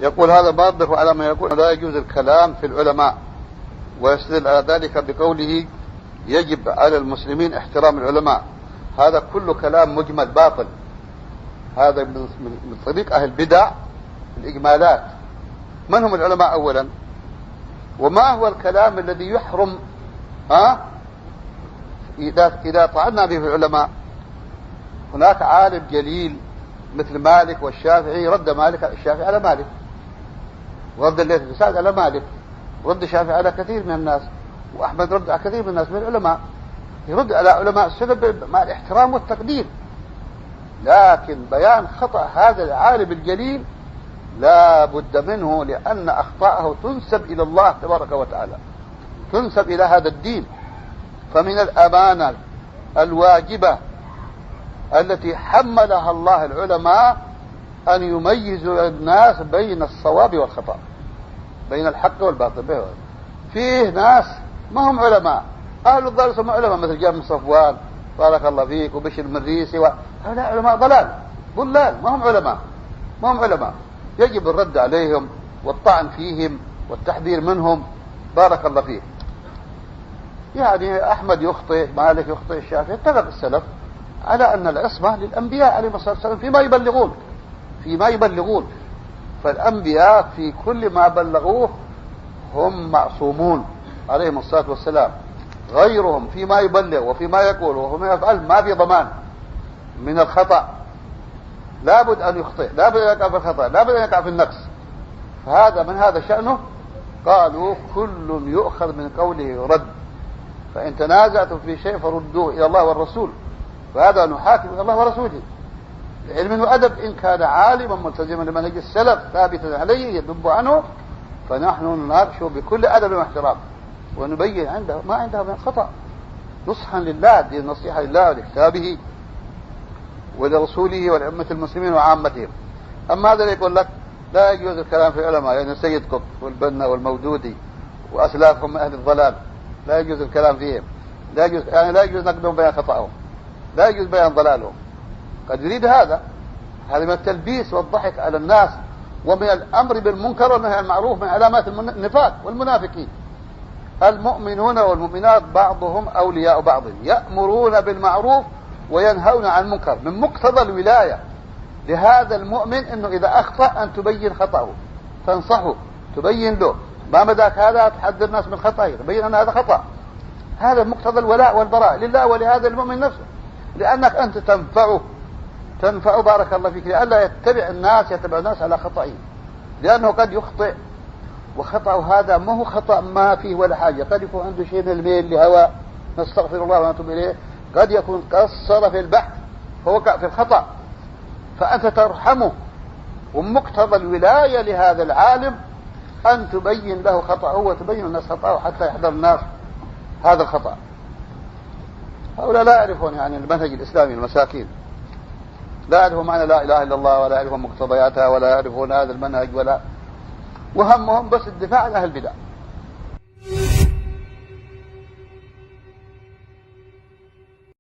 يقول هذا بابه على ما يقول لا يجوز الكلام في العلماء، ويستدل على ذلك بقوله يجب على المسلمين احترام العلماء. هذا كله كلام مجمل باطل، هذا من طريق أهل البدع الإجمالات. من هم العلماء أولا؟ وما هو الكلام الذي يحرم إذا طعنا به في العلماء؟ هناك عالم جليل مثل مالك والشافعي، رد مالك الشافعي على مالك، ورد الليث بن سعد على مالك، ورد الشافعي على كثير من الناس، وأحمد رد على كثير من الناس من العلماء. يرد على علماء السنة مع الاحترام والتقدير، لكن بيان خطأ هذا العالم الجليل لا بد منه، لأن أخطاءه تنسب إلى الله تبارك وتعالى، تنسب إلى هذا الدين. فمن الأمانة الواجبة التي حملها الله العلماء أن يميزوا الناس بين الصواب والخطأ، بين الحق والباطل. فيه ناس ما هم علماء، أهل الضلال هم علماء، مثل جابر بن صفوان بارك الله فيك وبشر المريسي، هؤلاء علماء ضلال، ما هم علماء، ما هم علماء. يجب الرد عليهم والطعن فيهم والتحذير منهم بارك الله فيه. يعني أحمد يخطئ، مالك يخطئ، الشافعي، اتفق السلف على أن العصمة للأنبياء عليهم الصلاة والسلام فيما يبلغون. فالأنبياء في كل ما بلغوه هم معصومون عليهم الصلاة والسلام. غيرهم فيما يبلغ وفيما يقول وفيما يفعل ما في ضمان من الخطأ، لابد أن يخطئ، لابد أن يقع في الخطأ، لابد أن يقع في النقص. فهذا من هذا شأنه. قالوا كل يؤخذ من قوله رد، فإن تنازعتم في شيء فردوه إلى الله والرسول، فهذا نحاكم إلى الله ورسوله بعلم وأدب. إن كان عالما ملتزما لمنهج السلف ثابتا عليه يذب عنه، فنحن نناقشه بكل أدب واحترام ونبين عنده ما عنده من خطأ، نصحا لله، دي النصيحة لله ولكتابه ولرسوله ولأمة المسلمين وعامتهم. أما هذا يقول لك لا يجوز الكلام في العلماء، يعني سيد قطب والبنا والمودودي وأسلافهم من أهل الضلال لا يجوز الكلام فيهم، لا يجوز، يعني لا يجوز نقدهم بيان خطأهم، لا يجوز بيان ضلالهم. قد يريد هذا من التلبيس والضحك على الناس، ومن الأمر بالمنكر والنهي عن المعروف، من علامات النفاق والمنافقين. المؤمنون والمؤمنات بعضهم أولياء بعض، يأمرون بالمعروف وينهون عن المنكر. من مقتضى الولاية لهذا المؤمن أنه إذا أخطأ أن تبين خطأه، تنصحه، تبين له ما مداك هذا، تحذر الناس من خطأه، تبين أن هذا خطأ. هذا مقتضى الولاء والبراء لله ولهذا المؤمن نفسه، لأنك أنت تنفع بارك الله فيك، لألا يتبع الناس على خطئه، لأنه قد يخطئ، وخطأه هذا ما هو خطأ ما فيه ولا حاجة، قد يكون عنده شيء من الميل لهوى، نستغفر الله ونتوب إليه، قد يكون قصر في البحث فوقع في الخطأ، فأنت ترحمه. ومقتضى الولاية لهذا العالم أن تبين له خطأه وتبين الناس خطأه حتى يحذر الناس هذا الخطأ. هؤلاء لا يعرفون يعني المنهج الإسلامي، المساكين لا يعرفون معنى لا إله إلا الله، ولا يعرفون مقتضياتها، ولا يعرفون هذا المنهج، ولا وهمهم بس الدفاع عن أهل البدع.